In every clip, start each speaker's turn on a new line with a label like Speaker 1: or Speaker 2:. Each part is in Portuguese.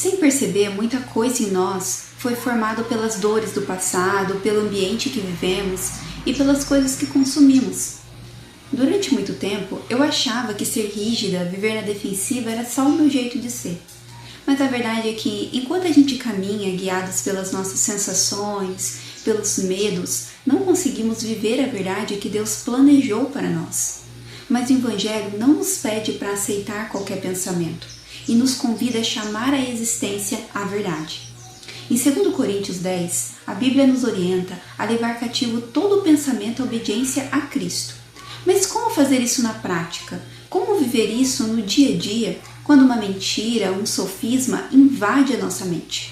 Speaker 1: Sem perceber, muita coisa em nós foi formada pelas dores do passado, pelo ambiente que vivemos e pelas coisas que consumimos. Durante muito tempo, eu achava que ser rígida, viver na defensiva era só o meu jeito de ser. Mas a verdade é que, enquanto a gente caminha guiados pelas nossas sensações, pelos medos, não conseguimos viver a verdade que Deus planejou para nós. Mas o Evangelho não nos pede para aceitar qualquer pensamento e nos convida a chamar à existência a verdade. Em 2 Coríntios 10, a Bíblia nos orienta a levar cativo todo o pensamento à obediência a Cristo. Mas como fazer isso na prática? Como viver isso no dia a dia, quando uma mentira, um sofisma invade a nossa mente?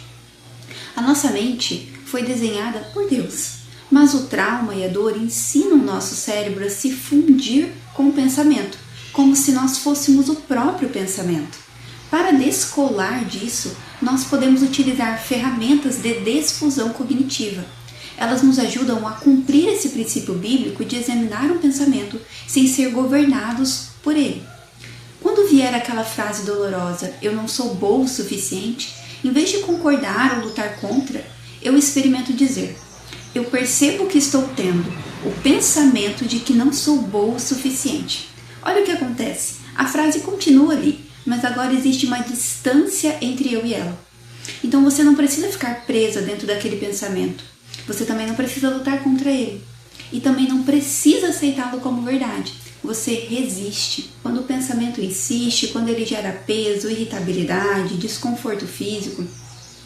Speaker 1: A nossa mente foi desenhada por Deus, mas o trauma e a dor ensinam o nosso cérebro a se fundir com o pensamento, como se nós fôssemos o próprio pensamento. Para descolar disso, nós podemos utilizar ferramentas de desfusão cognitiva. Elas nos ajudam a cumprir esse princípio bíblico de examinar um pensamento sem ser governados por ele. Quando vier aquela frase dolorosa, eu não sou boa o suficiente, em vez de concordar ou lutar contra, eu experimento dizer, eu percebo que estou tendo o pensamento de que não sou boa o suficiente. Olha o que acontece, a frase continua ali, mas agora existe uma distância entre eu e ela. Então você não precisa ficar presa dentro daquele pensamento. Você também não precisa lutar contra ele. E também não precisa aceitá-lo como verdade. Você resiste. Quando o pensamento insiste, quando ele gera peso, irritabilidade, desconforto físico,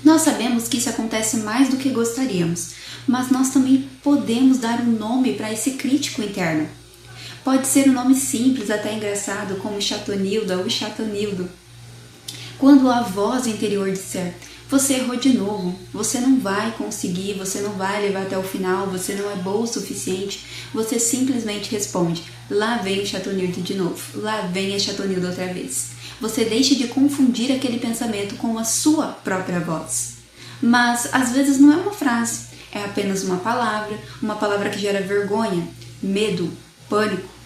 Speaker 1: nós sabemos que isso acontece mais do que gostaríamos. Mas nós também podemos dar um nome para esse crítico interno. Pode ser um nome simples, até engraçado, como Chatonilda ou Chatonildo. Quando a voz interior disser, você errou de novo, você não vai conseguir, você não vai levar até o final, você não é boa o suficiente, você simplesmente responde, lá vem o Chatonildo de novo, lá vem a Chatonilda outra vez. Você deixa de confundir aquele pensamento com a sua própria voz. Mas às vezes não é uma frase, é apenas uma palavra que gera vergonha, medo, pânico.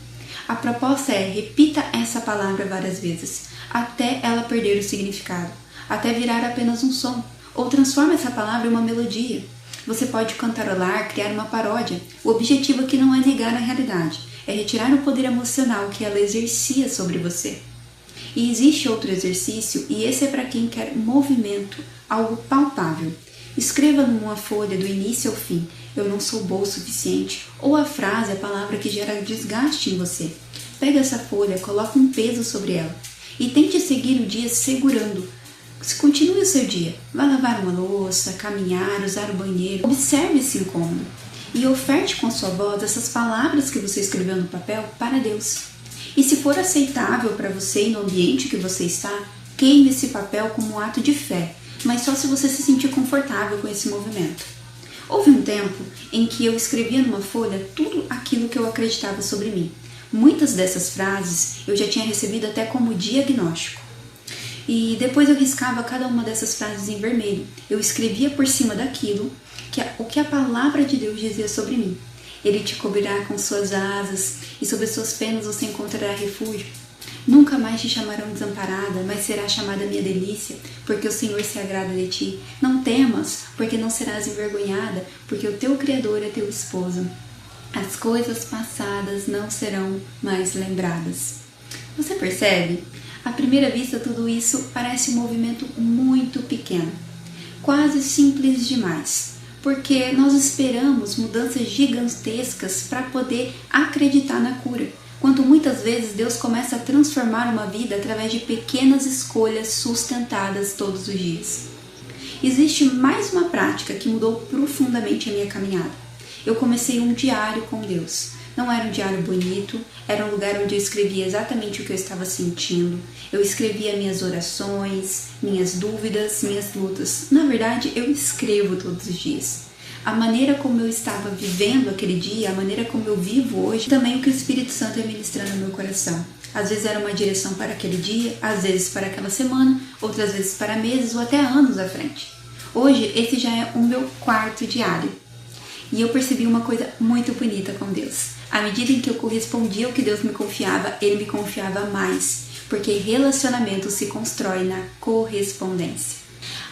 Speaker 1: A proposta é repita essa palavra várias vezes, até ela perder o significado, até virar apenas um som, ou transforma essa palavra em uma melodia. Você pode cantarolar, criar uma paródia. O objetivo aqui não é negar a realidade, é retirar o poder emocional que ela exercia sobre você. E existe outro exercício, e esse é para quem quer movimento, algo palpável. Escreva numa folha do início ao fim, eu não sou boa o suficiente, ou a frase, a palavra que gera desgaste em você. Pega essa folha, coloque um peso sobre ela e tente seguir o dia segurando. Continue o seu dia, vá lavar uma louça, caminhar, usar o banheiro, observe esse incômodo e oferte com a sua voz essas palavras que você escreveu no papel para Deus. E se for aceitável para você e no ambiente que você está, queime esse papel como um ato de fé, mas só se você se sentir confortável com esse movimento. Houve um tempo em que eu escrevia numa folha tudo aquilo que eu acreditava sobre mim. Muitas dessas frases eu já tinha recebido até como diagnóstico. E depois eu riscava cada uma dessas frases em vermelho. Eu escrevia por cima daquilo, o que a palavra de Deus dizia sobre mim. Ele te cobrirá com suas asas e sob suas penas você encontrará refúgio. Nunca mais te chamarão desamparada, mas será chamada minha delícia, porque o Senhor se agrada de ti. Não temas, porque não serás envergonhada, porque o teu Criador é teu esposo. As coisas passadas não serão mais lembradas. Você percebe? À primeira vista, tudo isso parece um movimento muito pequeno, quase simples demais, porque nós esperamos mudanças gigantescas para poder acreditar na cura, quanto muitas vezes Deus começa a transformar uma vida através de pequenas escolhas sustentadas todos os dias. Existe mais uma prática que mudou profundamente a minha caminhada. Eu comecei um diário com Deus. Não era um diário bonito, era um lugar onde eu escrevia exatamente o que eu estava sentindo. Eu escrevia minhas orações, minhas dúvidas, minhas lutas. Na verdade, eu escrevo todos os dias. A maneira como eu estava vivendo aquele dia, a maneira como eu vivo hoje, também o que o Espírito Santo ia ministrando no meu coração. Às vezes era uma direção para aquele dia, às vezes para aquela semana, outras vezes para meses ou até anos à frente. Hoje, esse já é o meu quarto diário. E eu percebi uma coisa muito bonita com Deus. À medida em que eu correspondia ao que Deus me confiava, Ele me confiava mais, porque relacionamento se constrói na correspondência.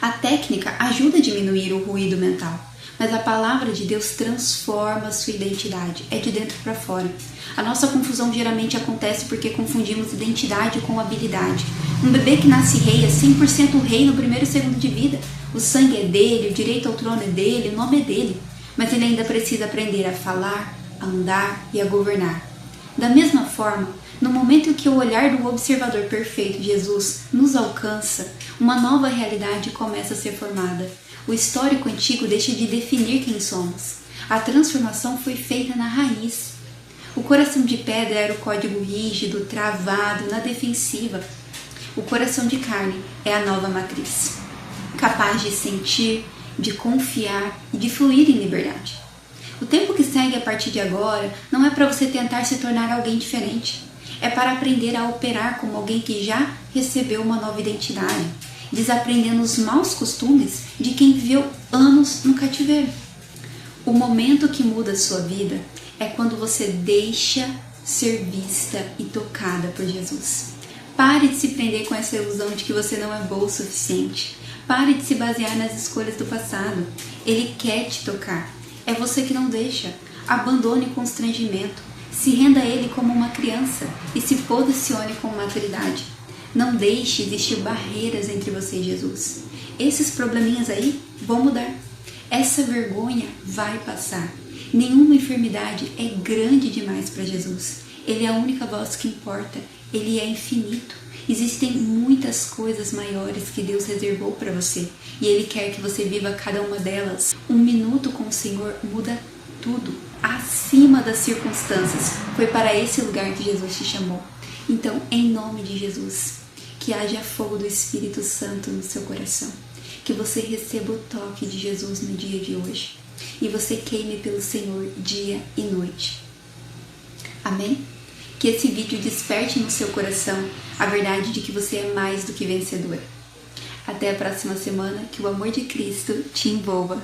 Speaker 1: A técnica ajuda a diminuir o ruído mental, mas a palavra de Deus transforma a sua identidade, é de dentro para fora. A nossa confusão geralmente acontece porque confundimos identidade com habilidade. Um bebê que nasce rei é 100% rei no primeiro segundo de vida. O sangue é dele, o direito ao trono é dele, o nome é dele. Mas ele ainda precisa aprender a falar, a andar e a governar. Da mesma forma, no momento em que o olhar do observador perfeito, Jesus, nos alcança, uma nova realidade começa a ser formada. O histórico antigo deixa de definir quem somos. A transformação foi feita na raiz. O coração de pedra era o código rígido, travado, na defensiva. O coração de carne é a nova matriz, capaz de sentir, de confiar e de fluir em liberdade. O tempo que segue a partir de agora não é para você tentar se tornar alguém diferente. É para aprender a operar como alguém que já recebeu uma nova identidade, desaprendendo os maus costumes de quem viveu anos no cativeiro. O momento que muda a sua vida é quando você deixa ser vista e tocada por Jesus. Pare de se prender com essa ilusão de que você não é boa o suficiente. Pare de se basear nas escolhas do passado. Ele quer te tocar. É você que não deixa. Abandone o constrangimento. Se renda a Ele como uma criança e se posicione com maturidade. Não deixe existir barreiras entre você e Jesus. Esses probleminhas aí vão mudar. Essa vergonha vai passar. Nenhuma enfermidade é grande demais para Jesus. Ele é a única voz que importa. Ele é infinito. Existem muitas coisas maiores que Deus reservou para você. E Ele quer que você viva cada uma delas. Um minuto com o Senhor muda tudo. Acima das circunstâncias. Foi para esse lugar que Jesus te chamou. Então, em nome de Jesus, que haja fogo do Espírito Santo no seu coração. Que você receba o toque de Jesus no dia de hoje. E você queime pelo Senhor dia e noite. Amém? Que esse vídeo desperte no seu coração a verdade de que você é mais do que vencedor. Até a próxima semana, que o amor de Cristo te envolva.